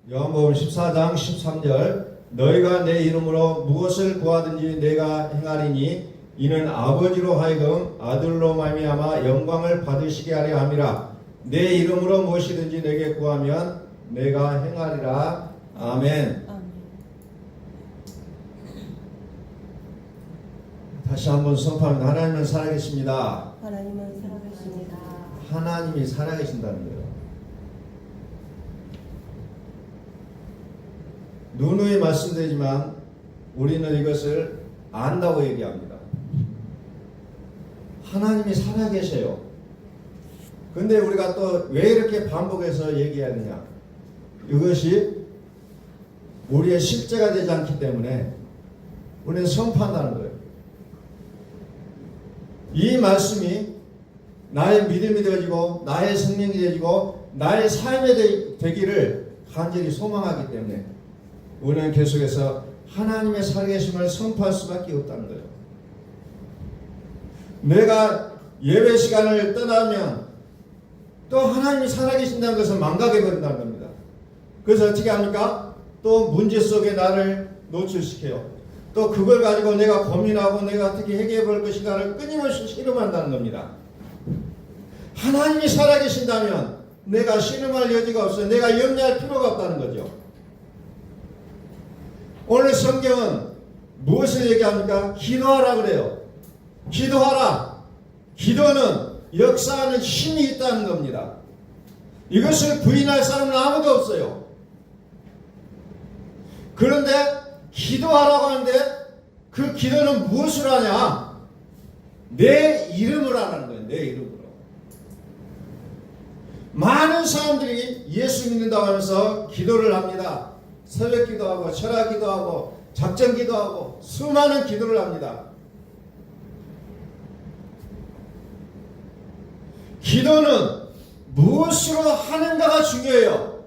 요한복음 14장 13절 너희가 내 이름으로 무엇을 구하든지 내가 행하리니 이는 아버지로 하여금 아들로 말미암아 영광을 받으시게 하려 함이라. 내 이름으로 무엇이든지 내게 구하면 내가 행하리라. 아멘. 다시 한번 선포합니다. 하나님은 살아계십니다. 하나님은 살아계십니다. 하나님이 살아계신다는 거예요. 누누이 말씀드리지만 우리는 이것을 안다고 얘기합니다. 하나님이 살아계셔요. 근데 우리가 또 왜 이렇게 반복해서 얘기하느냐? 이것이 우리의 실제가 되지 않기 때문에 우리는 선포한다는 거예요. 이 말씀이 나의 믿음이 되어지고 나의 생명이 되어지고 나의 삶이 되기를 간절히 소망하기 때문에 우리는 계속해서 하나님의 살아계심을 선포할 수밖에 없다는 거예요. 내가 예배 시간을 떠나면 또 하나님이 살아계신다는 것을 망각해버린다는 겁니다. 그래서 어떻게 합니까? 또 문제 속에 나를 노출시켜요. 또 그걸 가지고 내가 고민하고 내가 어떻게 해결해 볼 것인가를 끊임없이 실험한다는 겁니다. 하나님이 살아계신다면 내가 실험할 여지가 없어요. 내가 염려할 필요가 없다는 거죠. 오늘 성경은 무엇을 얘기합니까? 기도하라 그래요. 기도하라. 기도는 역사하는 힘이 있다는 겁니다. 이것을 부인할 사람은 아무도 없어요. 그런데 기도하라고 하는데 그 기도는 무엇을 하냐? 내 이름을 하라는 거예요. 내 이름으로. 많은 사람들이 예수 믿는다고 하면서 기도를 합니다. 새벽 기도하고 철학 기도하고 작전 기도하고 수많은 기도를 합니다. 기도는 무엇으로 하는가가 중요해요.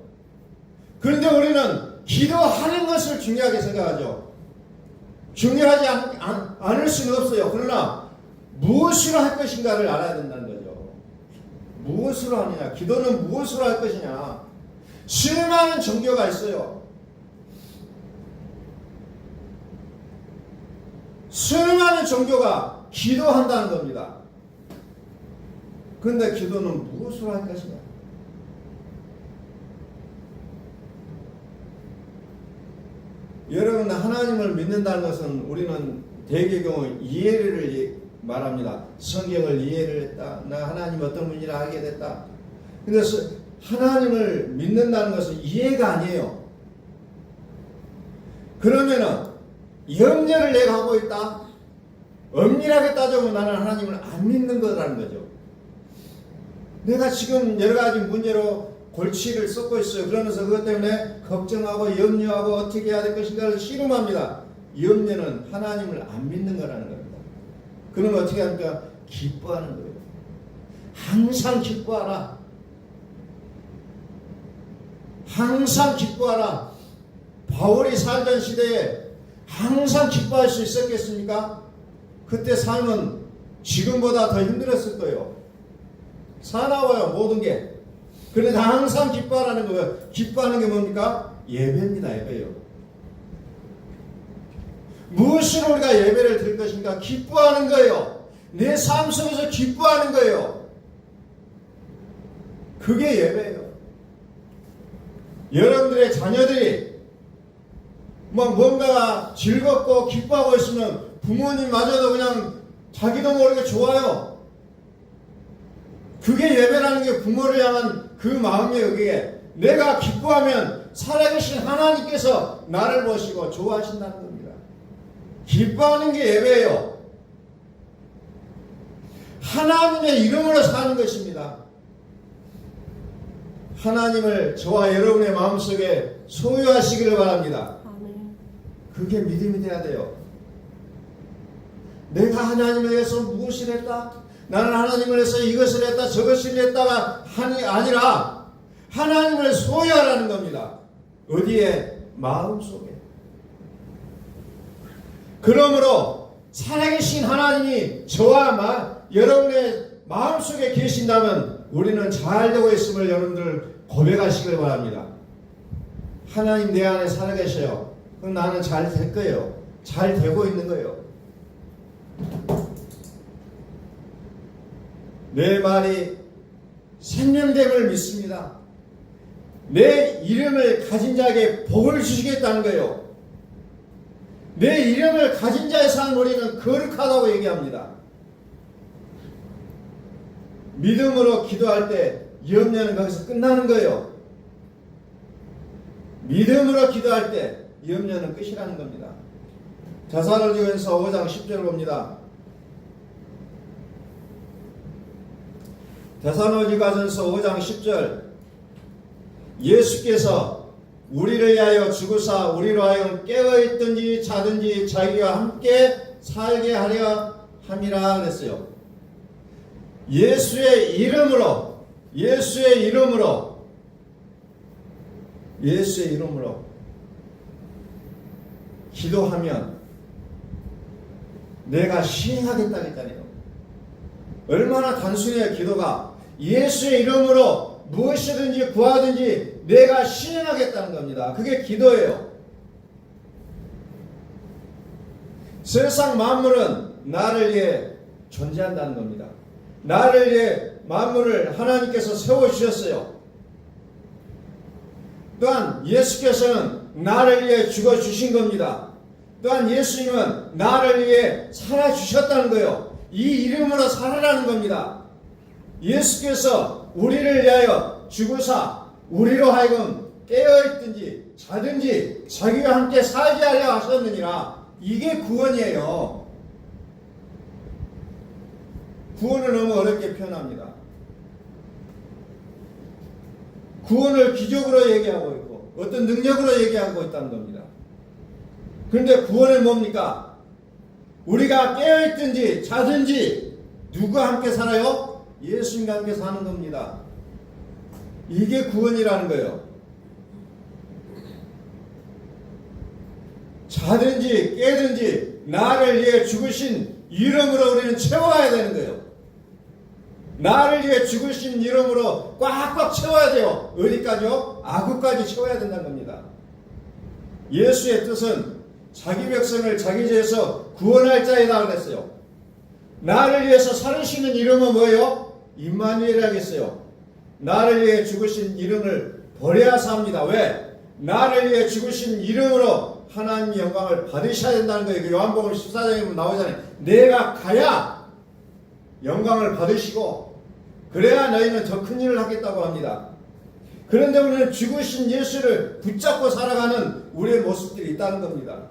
그런데 우리는 기도하는 것을 중요하게 생각하죠. 중요하지 않을 수는 없어요. 그러나 무엇으로 할 것인가를 알아야 된다는 거죠. 무엇으로 하느냐? 기도는 무엇으로 할 것이냐? 수많은 종교가 있어요. 수많은 종교가 기도한다는 겁니다. 그런데 기도는 무엇으로 할 것이냐? 여러분, 하나님을 믿는다는 것은 우리는 대개 경우 이해를 말합니다. 성경을 이해를 했다. 나 하나님 어떤 분이라 알게 됐다. 근데 하나님을 믿는다는 것은 이해가 아니에요. 그러면은 염려를 내가 하고 있다. 엄밀하게 따져보면 나는 하나님을 안 믿는 거라는 거죠. 내가 지금 여러 가지 문제로 골치를 썩고 있어요. 그러면서 그것 때문에 걱정하고 염려하고 어떻게 해야 될 것인가를 씨름합니다. 염려는 하나님을 안 믿는 거라는 겁니다. 그러면 어떻게 합니까? 기뻐하는 거예요. 항상 기뻐하라. 항상 기뻐하라. 바울이 살던 시대에 항상 기뻐할 수 있었겠습니까? 그때 삶은 지금보다 더 힘들었을 거예요. 사나워요, 모든 게. 그런데 항상 기뻐하라는 거예요. 기뻐하는 게 뭡니까? 예배입니다. 예배요. 무엇으로 우리가 예배를 드릴 것인가? 기뻐하는 거예요. 내 삶 속에서 기뻐하는 거예요. 그게 예배예요. 여러분들의 자녀들이 뭔가 즐겁고 기뻐하고 있으면 부모님마저도 그냥 자기도 모르게 좋아요. 그게 예배라는 게 부모를 향한 그 마음이에요. 그게 내가 기뻐하면 살아계신 하나님께서 나를 보시고 좋아하신다는 겁니다. 기뻐하는 게 예배예요. 하나님의 이름으로 사는 것입니다. 하나님을 저와 여러분의 마음속에 소유하시기를 바랍니다. 그게 믿음이 돼야 돼요. 내가 하나님을 위해서 무엇을 했다? 나는 하나님을 위해서 이것을 했다 저것을 했다가 아니라 하나님을 소유하라는 겁니다. 어디에? 마음속에. 그러므로 살아계신 하나님이 저와 여러분의 마음속에 계신다면 우리는 잘 되고 있음을 여러분들 고백하시길 바랍니다. 하나님 내 안에 살아계셔요. 그럼 나는 잘 될 거예요. 잘 되고 있는 거예요. 내 말이 생명됨을 믿습니다. 내 이름을 가진 자에게 복을 주시겠다는 거예요. 내 이름을 가진 자의 삶 우리는 거룩하다고 얘기합니다. 믿음으로 기도할 때 염려는 거기서 끝나는 거예요. 믿음으로 기도할 때 염려는 끝이라는 겁니다. 데살로니가서 5장 10절 봅니다. 데살로니가전서 5장 10절 예수께서 우리를 위하여 죽으사 우리로 하여금 깨어있든지 자든지 자기와 함께 살게 하려 함이라 그랬어요. 예수의 이름으로 기도하면 내가 시행하겠다 했잖아요. 얼마나 단순해요. 기도가 예수의 이름으로 무엇이든지 구하든지 내가 시행하겠다는 겁니다. 그게 기도예요. 세상 만물은 나를 위해 존재한다는 겁니다. 나를 위해 만물을 하나님께서 세워주셨어요. 또한 예수께서는 나를 위해 죽어주신 겁니다. 또한 예수님은 나를 위해 살아주셨다는 거예요. 이 이름으로 살아라는 겁니다. 예수께서 우리를 위하여 죽으사 우리로 하여금 깨어있든지 자든지 자기와 함께 살게 하려 하셨느니라. 이게 구원이에요. 구원을 너무 어렵게 표현합니다. 구원을 기적으로 얘기하고 있고 어떤 능력으로 얘기하고 있다는 겁니다. 그런데 구원은 뭡니까? 우리가 깨어있든지 자든지 누구와 함께 살아요? 예수님과 함께 사는 겁니다. 이게 구원이라는 거예요. 자든지 깨든지 나를 위해 죽으신 이름으로 우리는 채워야 되는 거예요. 나를 위해 죽으신 이름으로 꽉꽉 채워야 돼요. 어디까지요? 아구까지 채워야 된다는 겁니다. 예수의 뜻은 자기 백성을 자기 죄에서 구원할 자이다 그랬어요. 나를 위해서 살으시는 이름은 뭐예요? 임마누엘이라고 했어요. 나를 위해 죽으신 이름을 버려야 삽니다. 왜? 나를 위해 죽으신 이름으로 하나님의 영광을 받으셔야 된다는 거예요. 요한복음 14장에 보면 나오잖아요. 내가 가야 영광을 받으시고 그래야 너희는 더 큰 일을 하겠다고 합니다. 그런데 우리는 죽으신 예수를 붙잡고 살아가는 우리의 모습들이 있다는 겁니다.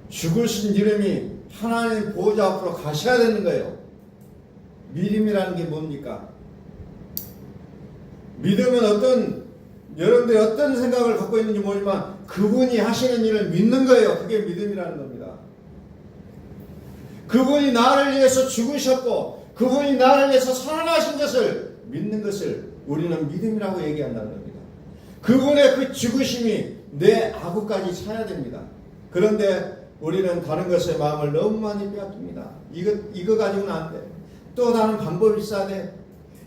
죽으신 이름이 하나님 보호자 앞으로 가셔야 되는 거예요. 믿음이라는 게 뭡니까? 믿음은 여러분들이 어떤 생각을 갖고 있는지 모르지만 그분이 하시는 일을 믿는 거예요. 그게 믿음이라는 겁니다. 그분이 나를 위해서 죽으셨고 그분이 나를 위해서 살아나신 것을 믿는 것을 우리는 믿음이라고 얘기한다는 겁니다. 그분의 그 죽으심이 내 아구까지 차야 됩니다. 그런데 우리는 다른 것에 마음을 너무 많이 빼앗깁니다. 이거 가지고는 안 돼. 또 다른 방법이 있어야 돼.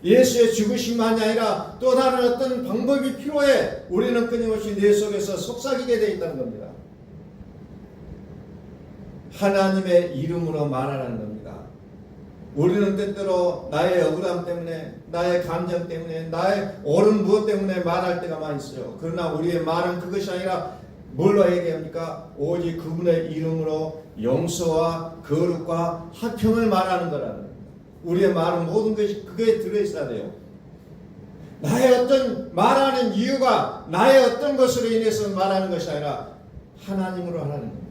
예수의 죽으심만이 아니라 또 다른 어떤 방법이 필요해. 우리는 끊임없이 내 속에서 속삭이게 되어 있다는 겁니다. 하나님의 이름으로 말하라는 겁니다. 우리는 때때로 나의 억울함 때문에, 나의 감정 때문에, 나의 옳은 무엇 때문에 말할 때가 많이 있어요. 그러나 우리의 말은 그것이 아니라 뭘로 얘기합니까? 오직 그분의 이름으로 용서와 거룩과 화평을 말하는 거라는 겁니다. 우리의 말은 모든 것이 그게 들어있어야 돼요. 나의 어떤 말하는 이유가 나의 어떤 것으로 인해서 말하는 것이 아니라 하나님으로 하라는 겁니다.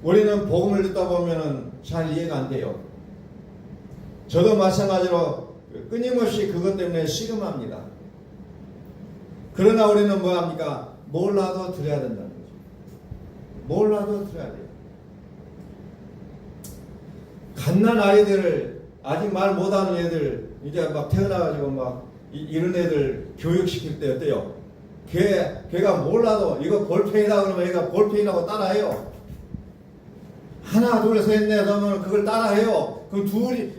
우리는 복음을 듣다 보면 잘 이해가 안 돼요. 저도 마찬가지로 끊임없이 그것 때문에 씨름합니다. 그러나 우리는 뭐합니까? 몰라도 들어야 된다는 거죠. 몰라도 들어야 돼요. 갓난 아이들을 아직 말 못하는 애들 이제 막 태어나가지고 막 이런 애들 교육시킬 때 어때요? 걔가 몰라도 이거 볼펜이다 그러면 얘가 볼펜이라고 따라해요. 하나 둘 셋 넷 하면 그걸 따라해요. 그럼 둘이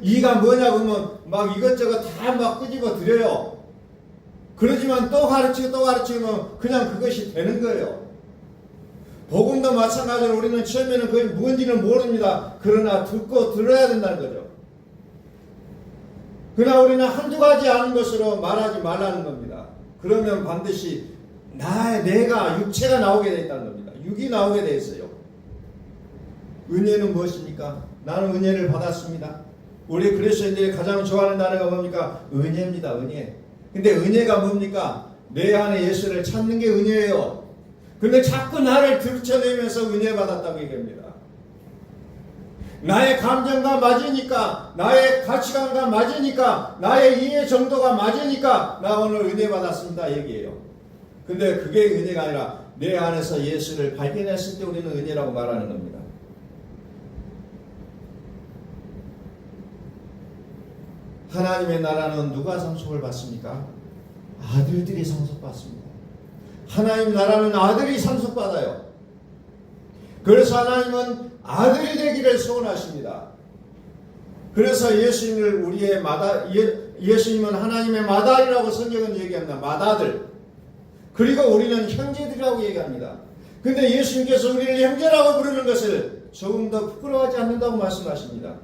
이가 뭐냐 그러면 막 이것저것 다 막 끄집어 드려요. 그러지만 또 가르치면 그냥 그것이 되는 거예요. 복음도 마찬가지로 우리는 처음에는 그게 뭔지는 모릅니다. 그러나 듣고 들어야 된다는 거죠. 그러나 우리는 한두 가지 아는 것으로 말하지 말라는 겁니다. 그러면 반드시 내가 육체가 나오게 돼 있다는 겁니다. 육이 나오게 돼 있어요. 은혜는 무엇입니까? 나는 은혜를 받았습니다. 우리 그리스도인들이 가장 좋아하는 단어가 뭡니까? 은혜입니다. 은혜. 근데 은혜가 뭡니까? 내 안에 예수를 찾는 게 은혜예요. 근데 자꾸 나를 들춰내면서 은혜 받았다고 얘기합니다. 나의 감정과 맞으니까, 나의 가치관과 맞으니까, 나의 이해 정도가 맞으니까 나 오늘 은혜 받았습니다 얘기해요. 근데 그게 은혜가 아니라 내 안에서 예수를 발견했을 때 우리는 은혜라고 말하는 겁니다. 하나님의 나라는 누가 상속을 받습니까? 아들들이 상속받습니다. 하나님 나라는 아들이 상속받아요. 그래서 하나님은 아들이 되기를 소원하십니다. 그래서 예수님을 예수님은 하나님의 맏아들이라고 성경은 얘기합니다. 맏아들. 그리고 우리는 형제들이라고 얘기합니다. 근데 예수님께서 우리를 형제라고 부르는 것을 조금 더 부끄러워하지 않는다고 말씀하십니다.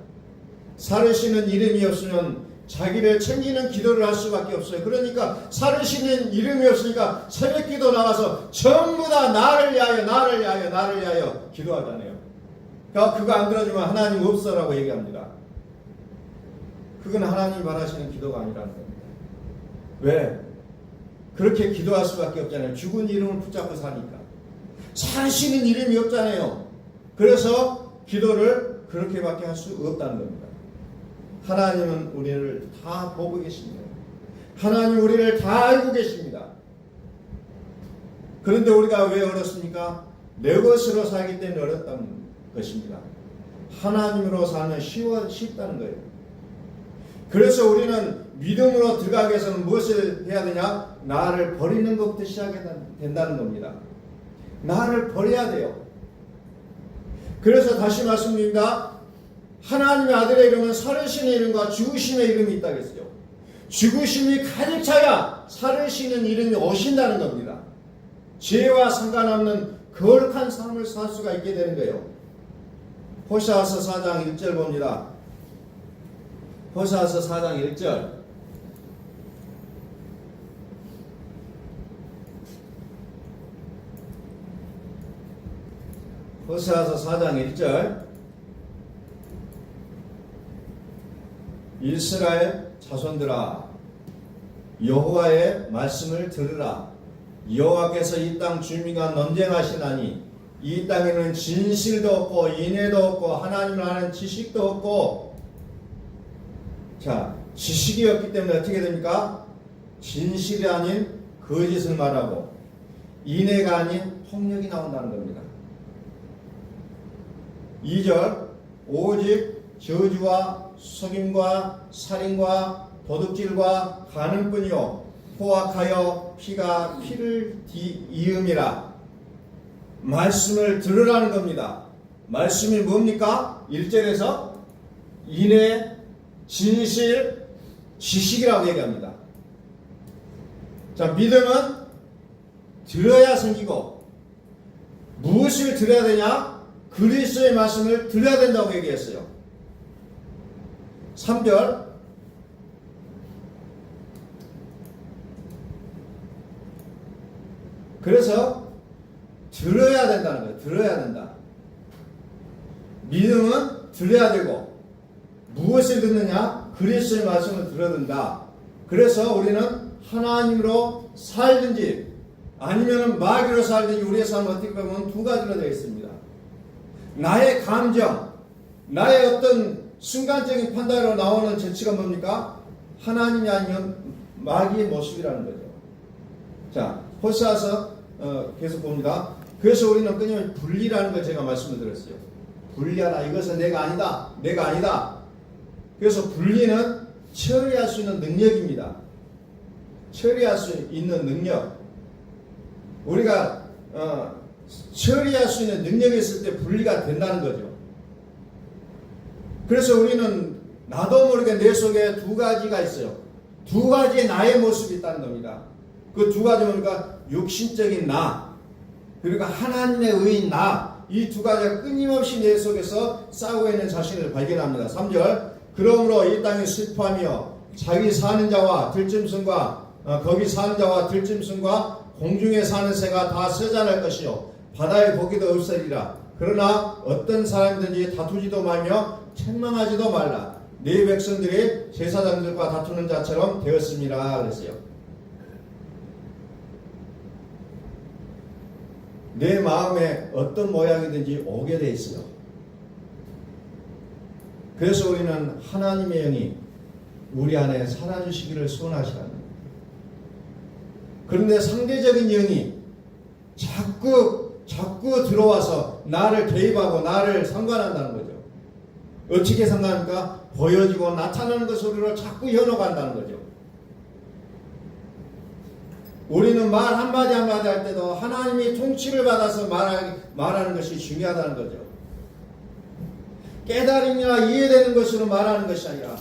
살으시는 이름이 없으면 자기를 챙기는 기도를 할 수밖에 없어요. 그러니까 살으시는 이름이 없으니까 새벽기도 나가서 전부 다 나를 위하여 기도하잖아요. 그러니까 그거 안 들어주면 하나님 없어라고 얘기합니다. 그건 하나님이 바라시는 기도가 아니라는 겁니다. 왜? 그렇게 기도할 수밖에 없잖아요. 죽은 이름을 붙잡고 사니까. 사시는 이름이 없잖아요. 그래서 기도를 그렇게밖에 할 수 없다는 겁니다. 하나님은 우리를 다 보고 계십니다. 하나님 우리를 다 알고 계십니다. 그런데 우리가 왜 어렵습니까? 내 것으로 살기 때문에 어렵다는 것입니다. 하나님으로 살면 쉽다는 거예요. 그래서 우리는 믿음으로 들어가기 위해서는 무엇을 해야 되냐? 나를 버리는 것부터 시작해야 된다는 겁니다. 나를 버려야 돼요. 그래서 다시 말씀드립니다. 하나님의 아들의 이름은 살으시는 이름과 죽으심의 이름이 있다고 했어요. 죽으심이 가득 차야 살으시는 이름이 오신다는 겁니다. 죄와 상관없는 거룩한 삶을 살 수가 있게 되는 거예요. 호세아서 4장 1절 봅니다. 호세아서 4장 1절. 호세아서 4장 1절. 이스라엘 자손들아 여호와의 말씀을 들으라. 여호와께서 이 땅 주민과 논쟁하시나니 이 땅에는 진실도 없고 인애도 없고 하나님을 아는 지식도 없고. 자, 지식이 없기 때문에 어떻게 됩니까? 진실이 아닌 거짓을 말하고 인애가 아닌 폭력이 나온다는 겁니다. 2절 오직 저주와 속임과 살인과 도둑질과 간음뿐이요 포악하여 피가 피를 이음이라. 말씀을 들으라는 겁니다. 말씀이 뭡니까? 1절에서 인애, 진실, 지식이라고 얘기합니다. 자, 믿음은 들어야 생기고 무엇을 들어야 되냐? 그리스도의 말씀을 들어야 된다고 얘기했어요. 3절 그래서 들어야 된다는 거예요. 들어야 된다. 믿음은 들어야 되고 무엇을 듣느냐? 그리스도의 말씀을 들어야 된다. 그래서 우리는 하나님으로 살든지 아니면 마귀로 살든지 우리의 삶은 어떻게 보면 두 가지로 되어 있습니다. 나의 감정, 나의 어떤 순간적인 판단으로 나오는 재치가 뭡니까? 하나님이 아니면 마귀의 모습이라는 거죠. 자, 호세아서 계속 봅니다. 그래서 우리는 끊임없이 분리라는 걸 제가 말씀을 드렸어요. 분리하라. 이것은 내가 아니다. 내가 아니다. 그래서 분리는 처리할 수 있는 능력입니다. 처리할 수 있는 능력. 우리가 처리할 수 있는 능력이 있을 때 분리가 된다는 거죠. 그래서 우리는 나도 모르게 내 속에 두 가지가 있어요. 두 가지의 나의 모습이 있다는 겁니다. 그 두 가지 뭡니까? 육신적인 나, 그리고 하나님의 의인 나, 이 두 가지가 끊임없이 내 속에서 싸우고 있는 자신을 발견합니다. 3절, 그러므로 이 땅이 슬퍼하며 자기 사는 자와 들짐승과 거기 사는 자와 들짐승과 공중에 사는 새가 다 쇠잔할 것이요 바다에 고기도 없으리라. 그러나 어떤 사람든지 다투지도 말며 책망하지도 말라. 네 백성들이 제사장들과 다투는 자처럼 되었습니다. 그랬어요. 내 마음에 어떤 모양이든지 오게 돼 있어요. 그래서 우리는 하나님의 영이 우리 안에 살아주시기를 소원하시라는 거예요. 그런데 상대적인 영이 자꾸 들어와서 나를 개입하고 나를 상관한다는 거죠. 어떻게 상관합니까? 보여지고 나타나는 것으로 자꾸 현혹한다는 거죠. 우리는 말 한마디 한마디 할 때도 하나님이 통치를 받아서 말하는 것이 중요하다는 거죠. 깨달음이나 이해되는 것으로 말하는 것이 아니라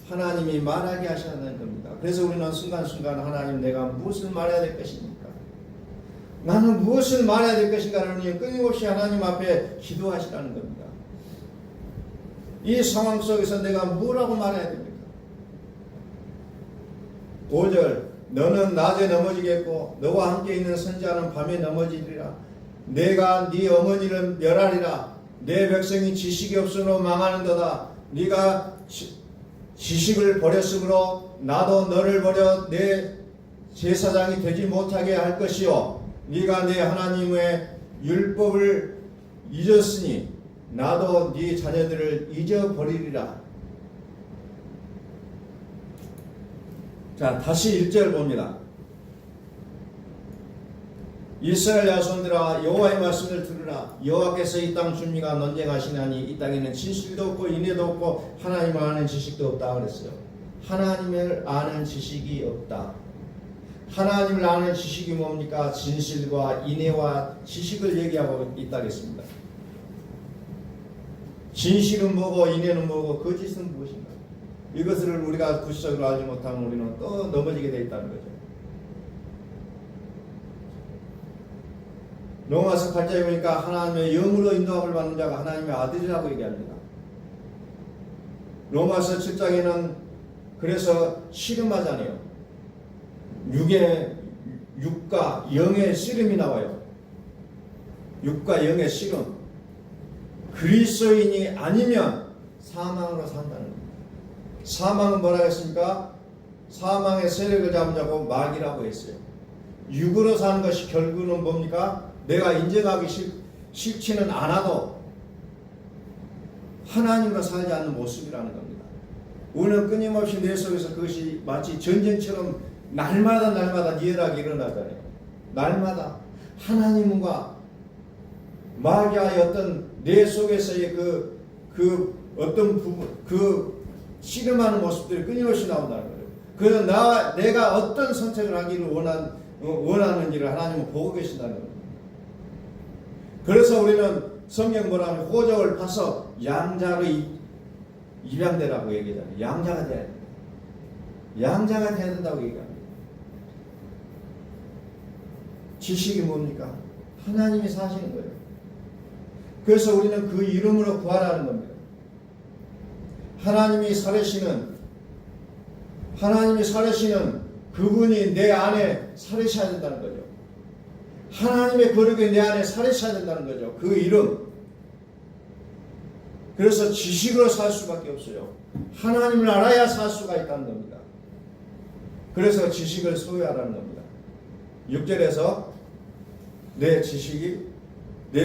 하나님이 말하게 하셔야 하는 겁니다. 그래서 우리는 순간순간 하나님 내가 무엇을 말해야 될 것입니까? 나는 무엇을 말해야 될 것인가를 끊임없이 하나님 앞에 기도하시라는 겁니다. 이 상황 속에서 내가 뭐라고 말해야 됩니까? 5절, 너는 낮에 넘어지겠고 너와 함께 있는 선지자는 밤에 넘어지리라. 내가 네 어머니를 멸하리라. 내 백성이 지식이 없으므로 망하는도다. 네가 지식을 버렸으므로 나도 너를 버려 내 제사장이 되지 못하게 할 것이요 네가 내 하나님의 율법을 잊었으니 나도 네 자녀들을 잊어버리리라. 자, 다시 1절 봅니다. 이스라엘 자손들아 여호와의 말씀을 들으라. 여호와께서 이 땅 준비가 논쟁하시나니 이 땅에는 진실도 없고 인애도 없고 하나님을 아는 지식도 없다 그랬어요. 하나님을 아는 지식이 없다. 하나님을 아는 지식이 뭡니까? 진실과 인애와 지식을 얘기하고 있다 그랬습니다. 진실은 뭐고 인애는 뭐고 거짓은 무엇인가? 이것을 우리가 구체적으로 알지 못하면 우리는 또 넘어지게 되어 있다는 거죠. 로마서 8장에 보니까 하나님의 영으로 인도함을 받는 자가 하나님의 아들이라고 얘기합니다. 로마서 7장에는 그래서 씨름하잖아요. 육과 영의 씨름이 나와요. 육과 영의 씨름. 그리스도인이 아니면 사망으로 산다는 겁니다. 사망은 뭐라고 했습니까? 사망의 세력을 잡은 자고 마귀라고 했어요. 육으로 사는 것이 결국은 뭡니까? 내가 인정하기 싫지는 않아도 하나님으로 살지 않는 모습이라는 겁니다. 우리는 끊임없이 내 속에서 그것이 마치 전쟁처럼 날마다 리얼하게 일어나잖아요. 날마다 하나님과 마귀와의 어떤 내 속에서의 그 어떤 부분, 그 씨름하는 모습들이 끊임없이 나온다는 거예요. 그래서 내가 어떤 선택을 하기를 원하는지를 하나님은 보고 계신다는 겁니다. 그래서 우리는 성경 뭐라면 호적을 파서 양자로 입양되라고 얘기하잖아요. 양자가 돼야 된다. 양자가 돼야 된다고 얘기합니다. 지식이 뭡니까? 하나님이 사시는 거예요. 그래서 우리는 그 이름으로 구하라는 겁니다. 하나님이 살으시는 그분이 내 안에 살으셔야 된다는 거죠. 하나님의 거룩이 내 안에 살으셔야 된다는 거죠. 그 이름. 그래서 지식으로 살 수밖에 없어요. 하나님을 알아야 살 수가 있다는 겁니다. 그래서 지식을 소유하라는 겁니다. 6절에서 내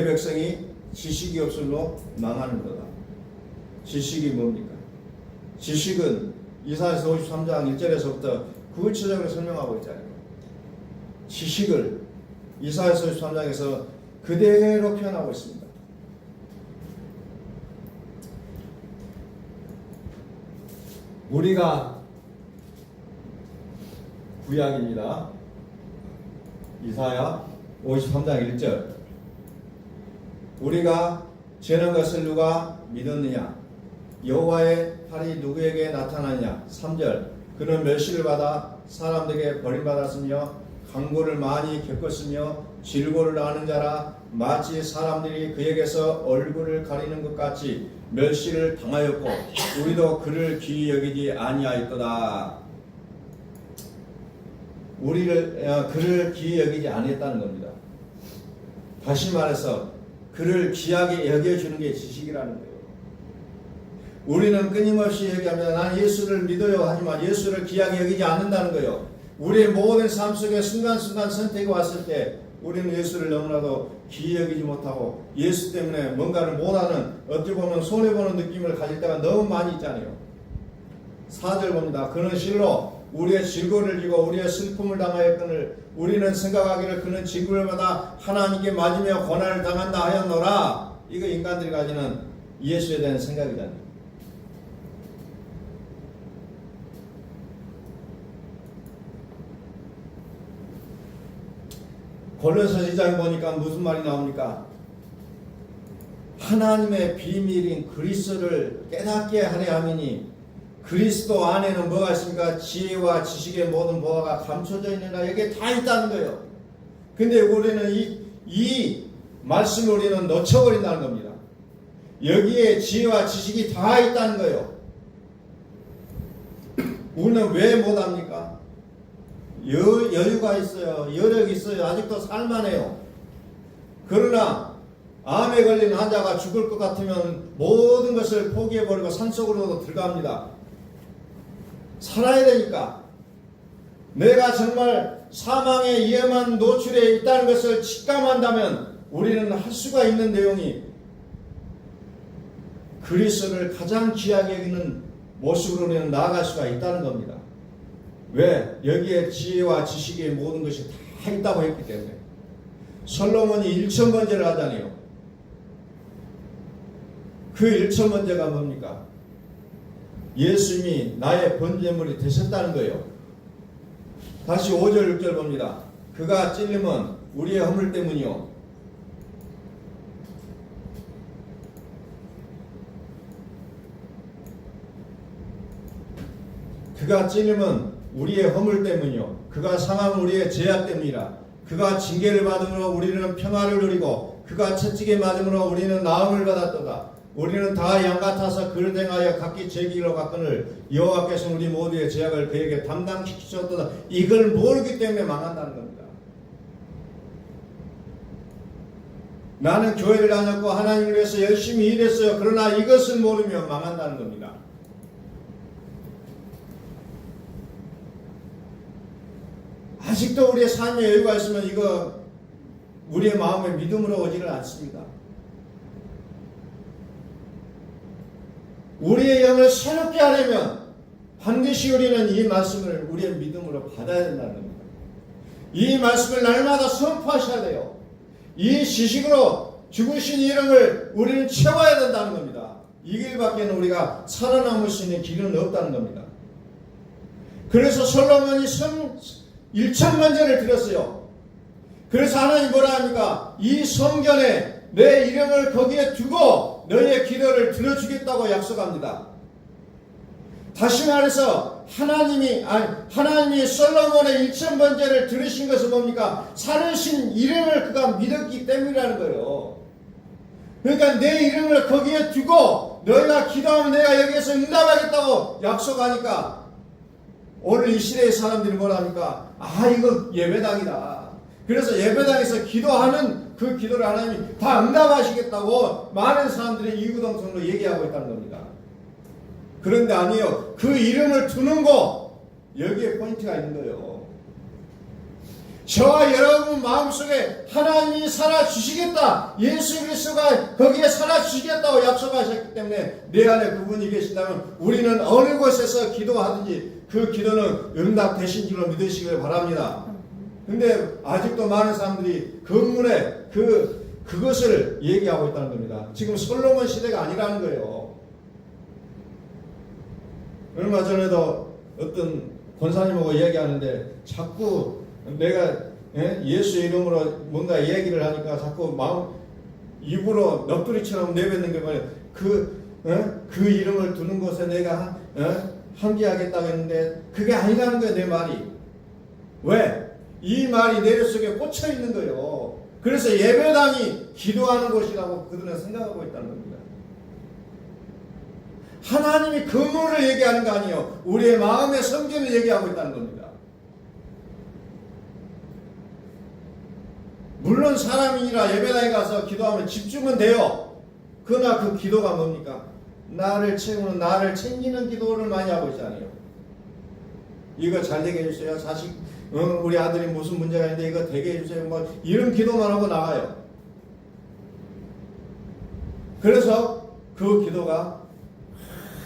백성이 지식이 없으므로 망하는 거다. 지식이 뭡니까? 지식은 이사야서 53장 1절에서부터 구체적으로 설명하고 있잖아요. 지식을 이사야서 53장에서 그대로 표현하고 있습니다. 우리가 구약입니다. 이사야 53장 1절 우리가 죄는 것을 누가 믿었느냐? 여호와의 팔이 누구에게 나타났냐? 3절 그는 멸시를 받아 사람들에게 버림받았으며 강고를 많이 겪었으며 질고를 아는 자라 마치 사람들이 그에게서 얼굴을 가리는 것 같이 멸시를 당하였고 우리도 그를 귀히 여기지 아니하였도다. 그를 귀히 여기지 아니했다는 겁니다. 다시 말해서 그를 귀하게 여겨주는 게 지식이라는 거예요. 우리는 끊임없이 얘기합니다. 난 예수를 믿어요 하지만 예수를 귀하게 여기지 않는다는 거예요. 우리의 모든 삶 속에 순간순간 선택이 왔을 때 우리는 예수를 너무나도 귀히 여기지 못하고 예수 때문에 뭔가를 못하는 어찌 보면 손해보는 느낌을 가질 때가 너무 많이 있잖아요. 4절 봅니다. 그는 실로 우리의 질고를 지고 우리의 슬픔을 당하였거늘 우리는 생각하기를 그는 질고를 받아 하나님께 맞으며 고난을 당한다 하였노라. 이거 인간들이 가지는 예수에 대한 생각이잖아요. 골로새 2장 보니까 무슨 말이 나옵니까? 하나님의 비밀인 그리스도를 깨닫게 하려 함이니 그리스도 안에는 뭐가 있습니까? 지혜와 지식의 모든 보화가 감춰져 있느라 여기에 다 있다는 거예요. 근데 우리는 이 말씀을 우리는 놓쳐버린다는 겁니다. 여기에 지혜와 지식이 다 있다는 거예요. 우리는 왜 못합니까? 여유가 있어요. 여력이 있어요. 아직도 살만해요. 그러나 암에 걸린 환자가 죽을 것 같으면 모든 것을 포기해버리고 산속으로도 들어갑니다. 살아야 되니까. 내가 정말 사망의 위험한 노출에 있다는 것을 직감한다면 우리는 할 수가 있는 내용이 그리스도를 가장 귀하게 여기는 모습으로 우리는 나아갈 수가 있다는 겁니다. 왜? 여기에 지혜와 지식의 모든 것이 다 있다고 했기 때문에. 솔로몬이 1,000번제를 하잖아요. 그 1,000번제가 뭡니까? 예수님이 나의 번제물이 되셨다는 거예요. 다시 5절 6절 봅니다. 그가 찔림은 우리의 허물 때문이요 그가 찔림은 우리의 허물 때문이요 그가 상함은 우리의 죄악 때문이라. 그가 징계를 받음으로 우리는 평화를 누리고 그가 채찍에 맞음으로 우리는 나음을 받았도다. 우리는 다 양같아서 그를 행하여 각기 제 길로 갔거늘 여호와께서 우리 모두의 죄악을 그에게 담당시키셨도다. 이걸 모르기 때문에 망한다는 겁니다. 나는 교회를 다녔고 하나님을 위해서 열심히 일했어요. 그러나 이것을 모르면 망한다는 겁니다. 아직도 우리의 삶에 여유가 있으면 이거 우리의 마음에 믿음으로 오지를 않습니다. 우리의 영을 새롭게 하려면 반드시 우리는 이 말씀을 우리의 믿음으로 받아야 된다는 겁니다. 이 말씀을 날마다 선포하셔야 돼요. 이 지식으로 죽으신 이름을 우리는 채워야 된다는 겁니다. 이 길밖에는 우리가 살아남을 수 있는 길은 없다는 겁니다. 그래서 솔로몬이 1,000번제를 드렸어요. 그래서 하나님 뭐라 합니까? 이 성전에 내 이름을 거기에 두고 너희의 기도를 들어주겠다고 약속합니다. 다시 말해서 하나님이 솔로몬의 1,000번제를 들으신 것은 뭡니까? 살으신 이름을 그가 믿었기 때문이라는 거예요. 그러니까 내 이름을 거기에 두고 너희가 기도하면 내가 여기에서 응답하겠다고 약속하니까 오늘 이 시대의 사람들이 뭐라 합니까? 이거 예배당이다. 그래서 예배당에서 기도하는 그 기도를 하나님이 다 응답하시겠다고 많은 사람들이 이구동성으로 얘기하고 있다는 겁니다. 그런데 아니요. 그 이름을 두는 거 여기에 포인트가 있는 거예요. 저와 여러분 마음속에 하나님이 살아주시겠다. 예수 그리스도가 거기에 살아주시겠다고 약속하셨기 때문에 내 안에 그분이 계신다면 우리는 어느 곳에서 기도하든지 그 기도는 응답되신 줄로 믿으시길 바랍니다. 근데 아직도 많은 사람들이 건물에 그것을 얘기하고 있다는 겁니다. 지금 솔로몬 시대가 아니라는 거예요. 얼마 전에도 어떤 권사님하고 얘기하는데 자꾸 내가 예수 이름으로 뭔가 얘기를 하니까 자꾸 입으로 넋두리처럼 내뱉는 게 뭐예요? 그 이름을 두는 곳에 내가 함께하겠다고 했는데 그게 아니라는 거예요. 내 말이. 왜? 이 말이 내 속에 꽂혀 있는 거예요. 그래서 예배당이 기도하는 곳이라고 그들은 생각하고 있다는 겁니다. 하나님이 건물을 얘기하는 거 아니에요. 우리의 마음의 성전을 얘기하고 있다는 겁니다. 물론 사람이라 예배당에 가서 기도하면 집중은 돼요. 그러나 그 기도가 뭡니까? 나를 채우는, 나를 챙기는 기도를 많이 하고 있잖아요. 이거 잘 되게 해주세요. 자식, 우리 아들이 무슨 문제가 있는데 이거 되게 해주세요. 뭐 이런 기도만 하고 나가요. 그래서 그 기도가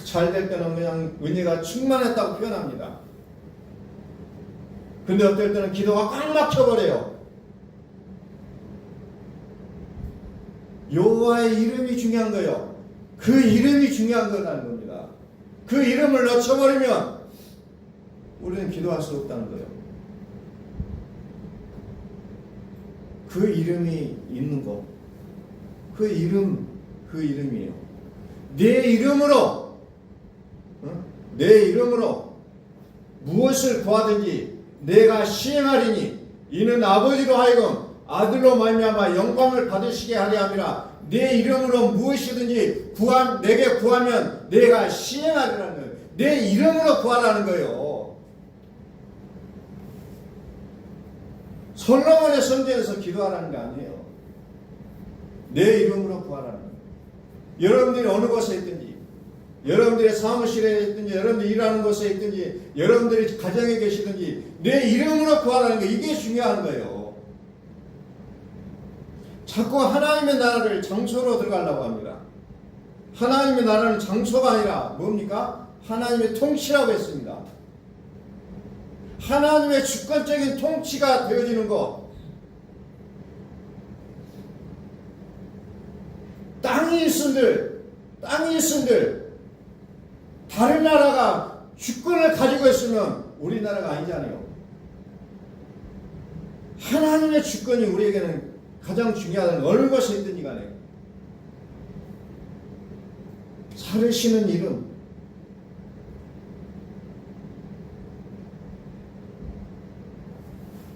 잘 될 때는 그냥 은혜가 충만했다고 표현합니다. 근데 어떨 때는 기도가 꽉 막혀버려요. 여호와의 이름이 중요한 거예요. 그 이름이 중요한 거라는 겁니다. 그 이름을 놓쳐버리면 우리는 기도할 수 없다는 거예요. 그 이름이 있는 것, 그 이름이에요. 내 이름으로 무엇을 구하든지 내가 시행하리니 이는 아버지로 하여금 아들로 말미암아 영광을 받으시게 하려 함이라. 내 이름으로 무엇이든지 내게 구하면 내가 시행하리라는 거예요. 내 이름으로 구하라는 거예요. 솔로몬의 성전에서 기도하라는 게 아니에요. 내 이름으로 구하라는 거예요. 여러분들이 어느 곳에 있든지, 여러분들의 사무실에 있든지, 여러분들이 일하는 곳에 있든지, 여러분들이 가정에 계시든지 내 이름으로 구하라는 게 이게 중요한 거예요. 자꾸 하나님의 나라를 장소로 들어가려고 합니다. 하나님의 나라는 장소가 아니라 뭡니까? 하나님의 통치라고 했습니다. 하나님의 주권적인 통치가 되어지는 것. 땅이 있은들 다른 나라가 주권을 가지고 있으면 우리나라가 아니잖아요. 하나님의 주권이 우리에게는 가장 중요하다는 어느 곳에 있든지 간에 살으시는 이름,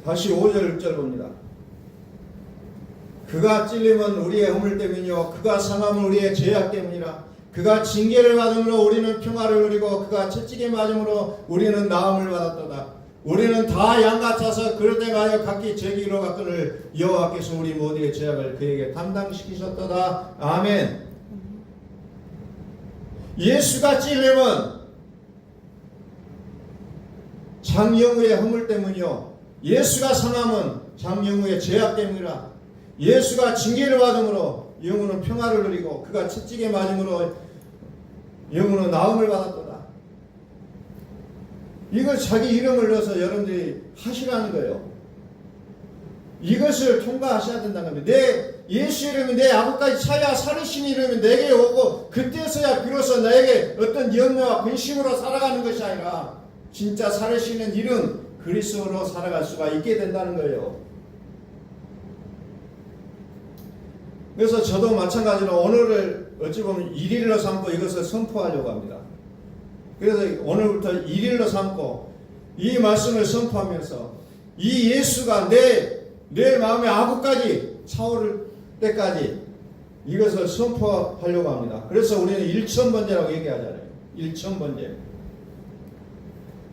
다시 5절 6절 봅니다. 그가 찔림은 우리의 허물 때문이요 그가 상함은 우리의 죄악 때문이라. 그가 징계를 받음으로 우리는 평화를 누리고 그가 채찍에 맞음으로 우리는 나음을 받았도다. 우리는 다 양같아서 그릇되가여 각기 제 길로 갔거늘 여호와께서 우리 모두의 죄악을 그에게 담당시키셨도다. 아멘. 예수가 찔림은 장영우의 허물 때문이요 예수가 상함은 장영우의 죄악 때문이라. 예수가 징계를 받음으로 영우는 평화를 누리고 그가 채찍에 맞음으로 영우는 나음을 받았도다. 이걸 자기 이름을 넣어서 여러분들이 하시라는 거예요. 이것을 통과하셔야 된다는 겁니다. 내 예수 이름이 내 아버까지 차야 살으신 이름이 내게 오고 그때서야 비로소 나에게 어떤 염려와 근심으로 살아가는 것이 아니라 진짜 살으시는 이름 그리스도로 살아갈 수가 있게 된다는 거예요. 그래서 저도 마찬가지로 오늘을 어찌 보면 일일로 삼고 이것을 선포하려고 합니다. 그래서 오늘부터 일일로 삼고 이 말씀을 선포하면서 이 예수가 내 마음의 아부까지 차오를 때까지 이것을 선포하려고 합니다. 그래서 우리는 일천번제라고 얘기하잖아요. 일천번제.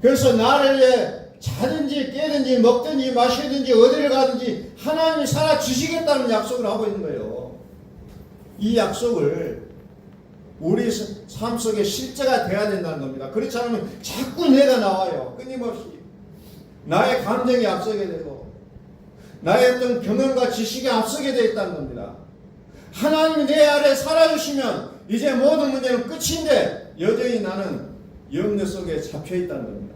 그래서 나를 위해 자든지 깨든지 먹든지 마시든지 어디를 가든지 하나님이 살아주시겠다는 약속을 하고 있는 거예요. 이 약속을 우리 삶 속에 실제가 돼야 된다는 겁니다. 그렇지 않으면 자꾸 내가 나와요. 끊임없이. 나의 감정이 앞서게 되고 나의 어떤 경험과 지식이 앞서게 되어 있다는 겁니다. 하나님이 내 아래 살아주시면 이제 모든 문제는 끝인데 여전히 나는 염려 속에 잡혀 있다는 겁니다.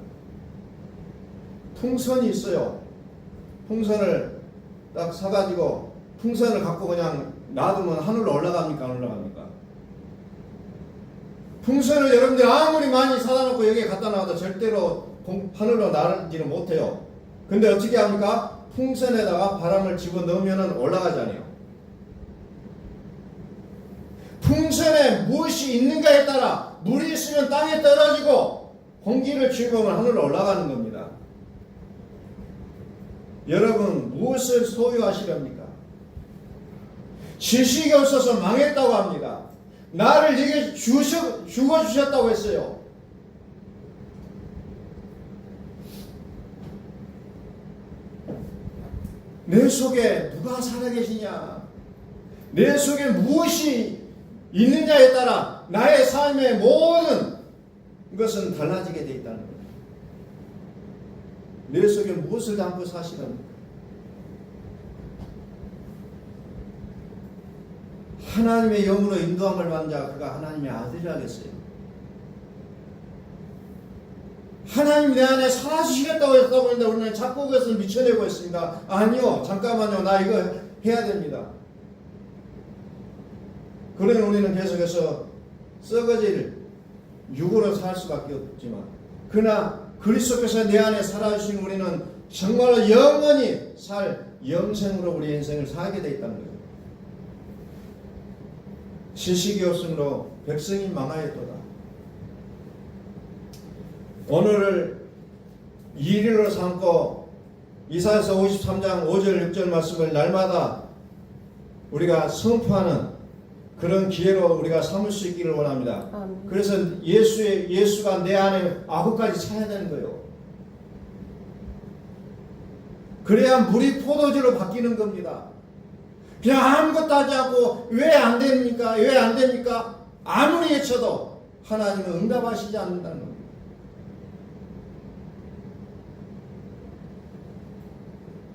풍선이 있어요. 풍선을 딱 사가지고 풍선을 갖고 그냥 놔두면 하늘로 올라갑니까? 안 올라갑니까? 풍선을 여러분들 아무리 많이 사다 놓고 여기에 갖다 놔도 절대로 하늘로 날지는 못해요. 근데 어떻게 합니까? 풍선에다가 바람을 집어넣으면 올라가잖아요. 풍선에 무엇이 있는가에 따라 물이 있으면 땅에 떨어지고 공기를 주입하면 하늘로 올라가는 겁니다. 여러분 무엇을 소유하시렵니까? 지식이 없어서 망했다고 합니다. 나를 네게 죽어주셨다고 했어요. 내 속에 누가 살아계시냐, 내 속에 무엇이 있느냐에 따라 나의 삶의 모든 것은 달라지게 되어 있다는 거예요. 내 속에 무엇을 담고 사시는 하나님의 영으로 인도함을 받는 자 그가 하나님의 아들이라겠어요. 하나님 내 안에 살아주시겠다고 했다고 했는데 우리는 자꾸 그것을 미쳐내고 있습니다. 아니요, 잠깐만요, 나 이거 해야 됩니다. 그러니 우리는 계속해서 썩어질 육으로 살 수밖에 없지만, 그러나 그리스도께서 내 안에 살아주신 우리는 정말로 영원히 살 영생으로 우리 인생을 살게 되어 있다는 거예요. 지식이 없으므로 백성이 망하였도다. 오늘을 일일로 삼고 이사야서 53장 5절 6절 말씀을 날마다 우리가 선포하는 그런 기회로 우리가 삼을 수 있기를 원합니다. 그래서 예수가 내 안에 아구까지 차야 되는 거예요. 그래야 물이 포도주로 바뀌는 겁니다. 그냥 아무것도 하지 않고 왜 안 됩니까? 왜 안 됩니까? 아무리 외쳐도 하나님은 응답하시지 않는다는 겁니다.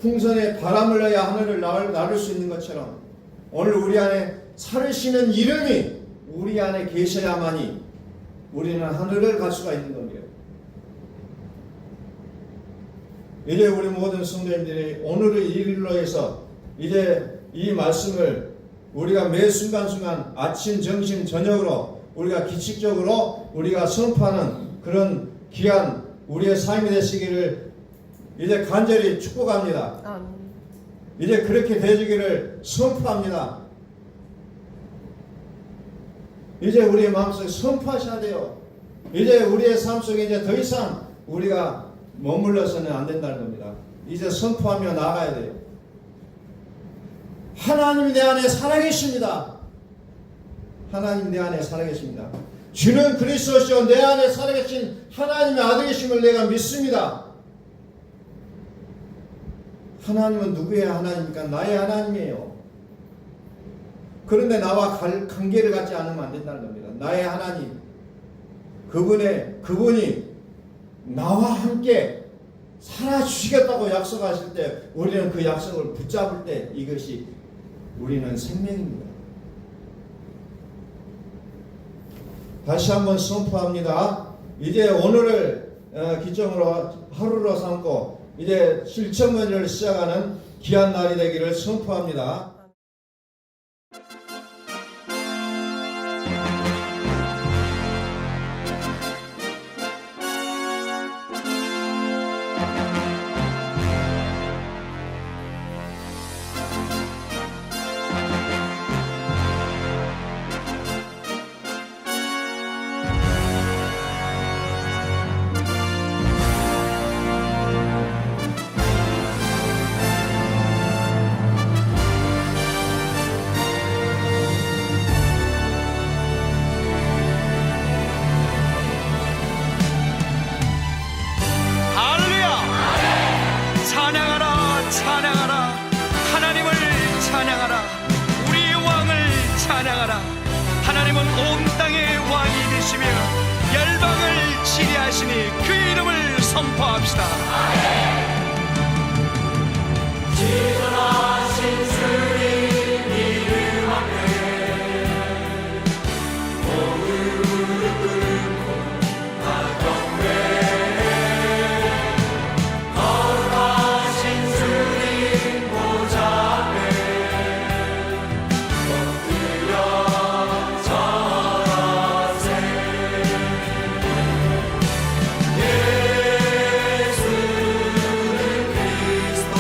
풍선에 바람을 넣어야 하늘을 나를 수 있는 것처럼 오늘 우리 안에 살으시는 이름이 우리 안에 계셔야만이 우리는 하늘을 갈 수가 있는 겁니다. 이제 우리 모든 성도님들이 오늘을 일일로 해서 이제 이 말씀을 우리가 매 순간순간 아침, 점심, 저녁으로 우리가 규칙적으로 우리가 선포하는 그런 귀한 우리의 삶이 되시기를 이제 간절히 축복합니다. 이제 그렇게 되시기를 선포합니다. 이제 우리의 마음속에 선포하셔야 돼요. 이제 우리의 삶 속에 이제 더 이상 우리가 머물러서는 안 된다는 겁니다. 이제 선포하며 나가야 돼요. 하나님이 내 안에 살아계십니다. 하나님 내 안에 살아계십니다. 주는 그리스도시요 내 안에 살아계신 하나님의 아들이심을 내가 믿습니다. 하나님은 누구의 하나님입니까? 나의 하나님이에요. 그런데 나와 관계를 갖지 않으면 안 된다는 겁니다. 나의 하나님, 그분이 나와 함께 살아주시겠다고 약속하실 때 우리는 그 약속을 붙잡을 때 이것이 우리는 생명입니다. 다시 한번 선포합니다. 이제 오늘을 기점으로 하루로 삼고 이제 실천문을 시작하는 귀한 날이 되기를 선포합니다. 하나님은 온 땅의 왕이 되시며 열방을 지배하시니 그 이름을 선포합시다. 지존하신 주님 이름 앞에 모두 무릎 꿇고 다 경배해. 거룩하신 주님 보좌 앞에 엎드려 예수는 그리스도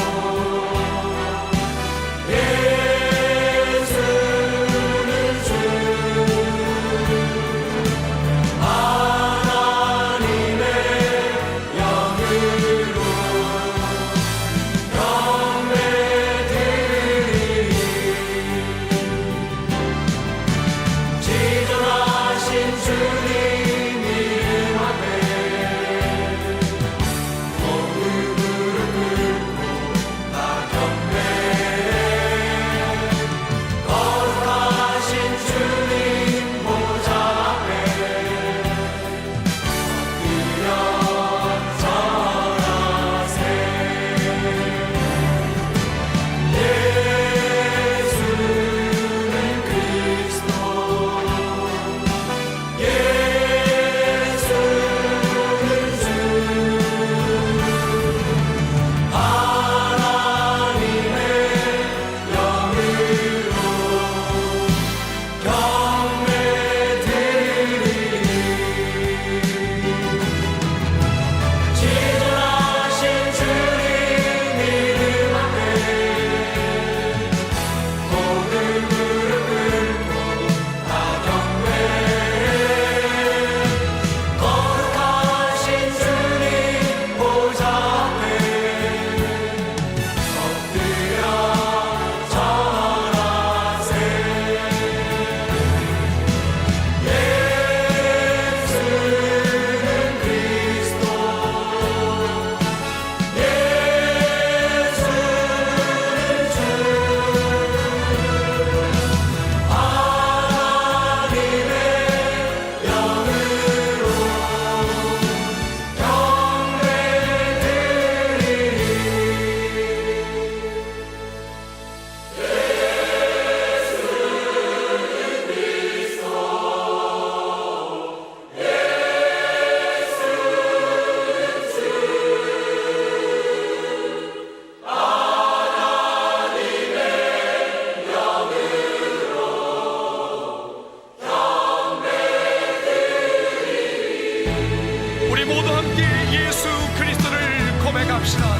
고백합시다.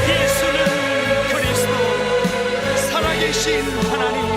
예수는 그리스도, 살아계신 하나님.